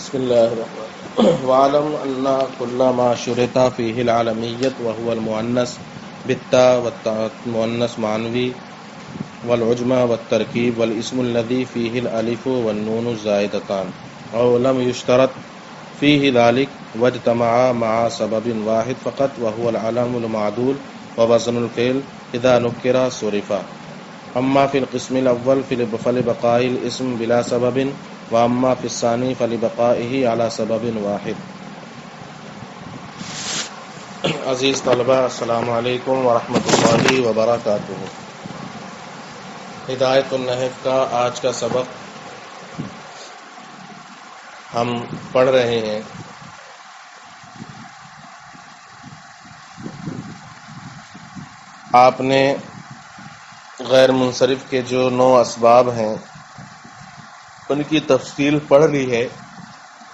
بسم الله الرحمن وعلم أن كل ما شرط فيه العالمية وهو المؤنث بالتاء والمؤنث معنوي والعجمة والتركيب والاسم الذي فيه الألف والنون الزائدتان أو لم يشترط فيه ذلك واجتمع مع سبب واحد فقط وهو العلم المعدول ووزن الفعل إذا نكر صرفا. أما في القسم الأول فلبقاء الاسم بلا سبب وأما في الثاني فلبقائه على سبب واحد. عزیز طلبہ السلام علیکم ورحمۃ اللہ وبرکاتہ. ہدایت النحو کا آج کا سبق ہم پڑھ رہے ہیں. آپ نے غیر منصرف کے جو 9 اسباب ہیں ان کی تفصیل پڑھ لی ہے.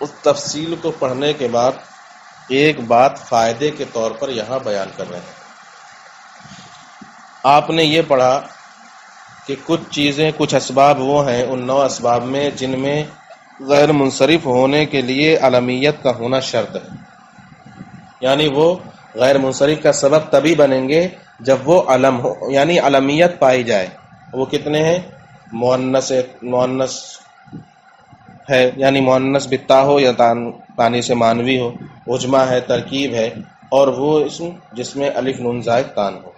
اس تفصیل کو پڑھنے کے بعد ایک بات فائدے کے طور پر یہاں بیان کر رہے ہیں. آپ نے یہ پڑھا کہ کچھ چیزیں کچھ اسباب وہ ہیں ان 9 اسباب میں جن میں غیر منصرف ہونے کے لیے علمیت کا ہونا شرط ہے. یعنی وہ غیر منصرف کا سبب تبھی بنیں گے جب وہ علم ہو، یعنی علمیت پائی جائے. وہ کتنے ہیں؟ مؤنث ہے یعنی مؤنث بالتا ہو یا تانی سے مانوی ہو، عجمہ ہے، ترکیب ہے، اور وہ اسم جس میں الف نون زائد تان ہو.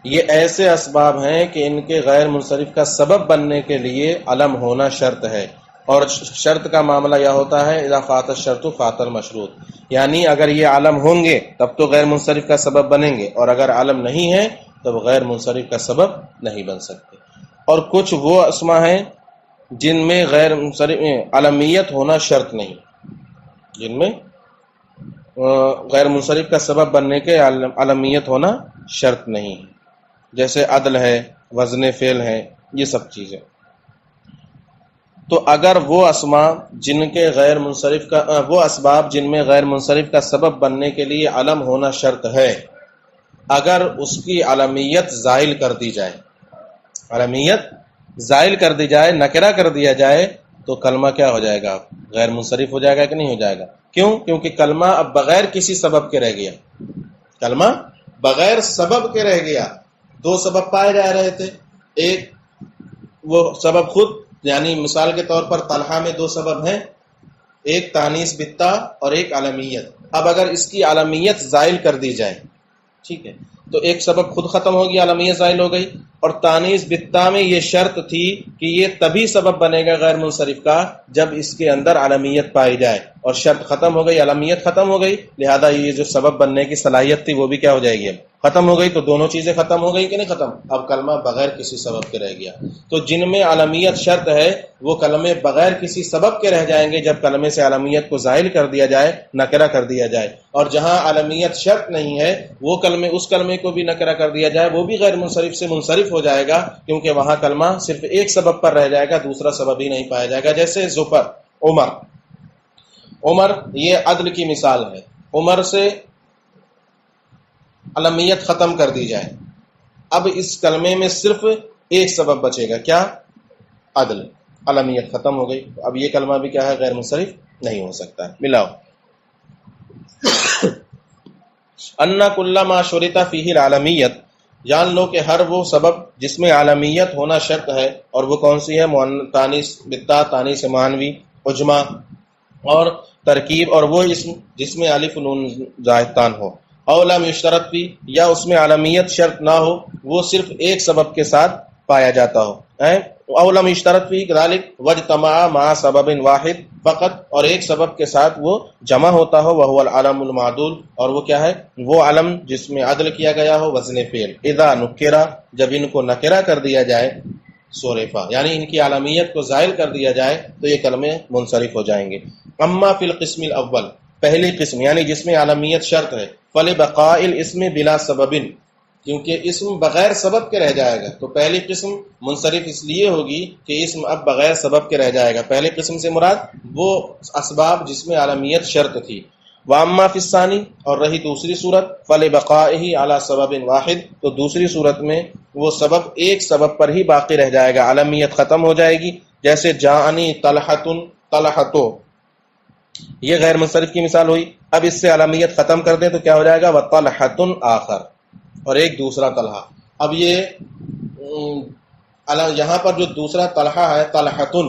یہ ایسے اسباب ہیں کہ ان کے غیر منصرف کا سبب بننے کے لیے علم ہونا شرط ہے. اور شرط کا معاملہ یہ ہوتا ہے اذا فات الشرط فات المشروط، یعنی اگر یہ علم ہوں گے تب تو غیر منصرف کا سبب بنیں گے، اور اگر علم نہیں ہے تب غیر منصرف کا سبب نہیں بن سکتے. اور کچھ وہ اسما ہیں جن میں غیر منصرف علمیت ہونا شرط نہیں، جن میں غیر منصرف کا سبب بننے کے علمیت ہونا شرط نہیں ہے، جیسے عدل ہے، وزن فعل ہے، یہ سب چیزیں. تو اگر وہ اسباب جن میں غیر منصرف کا سبب بننے کے لیے علم ہونا شرط ہے، اگر اس کی علمیت زائل کر دی جائے، نکرہ کر دیا جائے، تو کلمہ کیا ہو جائے گا؟ غیر منصرف ہو جائے گا کہ نہیں ہو جائے گا؟ کیوں؟ کیونکہ کلمہ اب بغیر کسی سبب کے رہ گیا. کلمہ بغیر سبب کے رہ گیا. 2 سبب پائے جا رہے تھے، ایک وہ سبب خود، یعنی مثال کے طور پر طلحہ میں 2 سبب ہیں، ایک تانیث بالتا اور ایک علمیت. اب اگر اس کی علمیت زائل کر دی جائے، ٹھیک ہے، تو ایک سبب خود ختم ہو گیا، علمیت زائل ہو گئی. اور تانیث بالتا میں یہ شرط تھی کہ یہ تبھی سبب بنے گا غیر منصرف کا جب اس کے اندر علمیت پائی جائے، اور شرط ختم ہو گئی، علمیت ختم ہو گئی، لہذا یہ جو سبب بننے کی صلاحیت تھی وہ بھی کیا ہو جائے گی؟ ختم ہو گئی. تو دونوں چیزیں ختم ہو گئی کہ نہیں ختم؟ اب کلمہ بغیر کسی سبب کے رہ گیا. تو جن میں علمیت شرط ہے وہ کلمے بغیر کسی سبب کے رہ جائیں گے جب کلمے سے علمیت کو زائل کر دیا جائے، نکرہ کر دیا جائے. اور جہاں علمیت شرط نہیں ہے وہ کلمے، اس کلمے کو بھی نکرہ کر دیا جائے، وہ بھی غیر منصرف سے منصرف ہو جائے گا، کیونکہ وہاں کلمہ صرف ایک سبب پر رہ جائے گا، دوسرا سبب ہی نہیں پایا جائے گا. جیسے ظفر، عمر یہ عدل کی مثال ہے. عمر سے علمیت ختم کر دی جائے، اب اس کلمے میں صرف ایک سبب بچے گا، کیا؟ عدل. علمیت ختم ہو گئی، اب یہ کلمہ بھی کیا ہے؟ غیر منصرف نہیں ہو سکتا ہے. ملاؤ. ان کل ما شرط فیہ العالمیت، جان لو کہ ہر وہ سبب جس میں عالمیت ہونا شرط ہے، اور وہ کون سی ہے؟ تانیث بالتا، تانیث معنوی، عجمہ اور ترکیب، اور وہ اسم جس میں الف نون زائدتان ہو. او لم یشترط فی، یا اس میں علمیت شرط نہ ہو، وہ صرف ایک سبب کے ساتھ پایا جاتا ہو. او لم یشترط فی ذلک واجتمع مع سبب واحد فقط، اور ایک سبب کے ساتھ وہ جمع ہوتا ہو، وہو العلم المعدول، اور وہ کیا ہے؟ وہ علم جس میں عدل کیا گیا ہو، وزن فعل. اذا نکرہ، جب ان کو نکرہ کر دیا جائے، صرفا، یعنی ان کی علمیت کو زائل کر دیا جائے، تو یہ کلمے منصرف ہو جائیں گے. اما فی القسم الاول، پہلی قسم یعنی جس میں علمیت شرط ہے، فلبقاء الاسم بلا سبب، کیونکہ اسم بغیر سبب کے رہ جائے گا. تو پہلی قسم منصرف اس لیے ہوگی کہ اسم اب بغیر سبب کے رہ جائے گا. پہلی قسم سے مراد وہ اسباب جس میں علمیت شرط تھی. واما فی الثانی، اور رہی دوسری صورت، فلبقائہ علی سبب واحد، تو دوسری صورت میں وہ سبب ایک سبب پر ہی باقی رہ جائے گا، علمیت ختم ہو جائے گی. جیسے جاءنی طلحۃ، طلحۃ یہ غیر منصرف کی مثال ہوئی. اب اس سے علمیت ختم کر دیں تو کیا ہو جائے گا؟ وَطَلْحَةٌ آخر، اور ایک دوسرا طلحہ. اب یہ یہاں پر جو دوسرا طلحہ ہے طلحتن،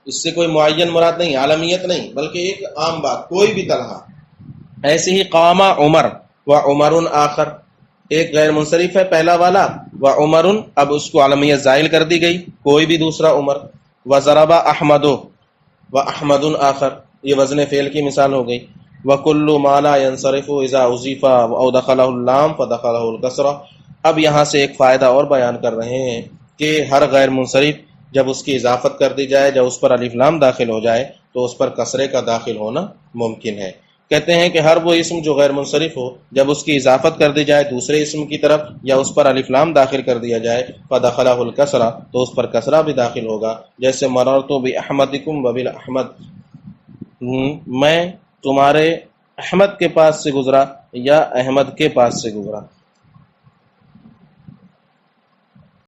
اس سے کوئی معین مراد نہیں، عالمیت نہیں، بلکہ ایک عام بات، کوئی بھی طلحہ. ایسے ہی قام عمر و عمر آخر، ایک غیر منصرف ہے پہلا والا، و عمر، اب اس کو عالمیت زائل کر دی گئی، کوئی بھی دوسرا عمر. و ضرب احمد و احمد آخر، یہ وزن فعل کی مثال ہو گئی. وکل ما لا ينصرف اذا اضيف او دخله اللام فدخله الكسرہ. اب یہاں سے ایک فائدہ اور بیان کر رہے ہیں کہ ہر غیر منصرف جب اس کی اضافت کر دی جائے، جب اس پر الف لام داخل ہو جائے تو اس پر کسرے کا داخل ہونا ممکن ہے. کہتے ہیں کہ ہر وہ اسم جو غیر منصرف ہو، جب اس کی اضافت کر دی جائے دوسرے اسم کی طرف یا اس پر الف لام داخل کر دیا جائے فدخلہ الکسرہ، تو اس پر کسرہ بھی داخل ہوگا. جیسے مررت باحمدکم وبالاحمد، میں تمہارے احمد کے پاس سے گزرا یا احمد کے پاس سے گزرا.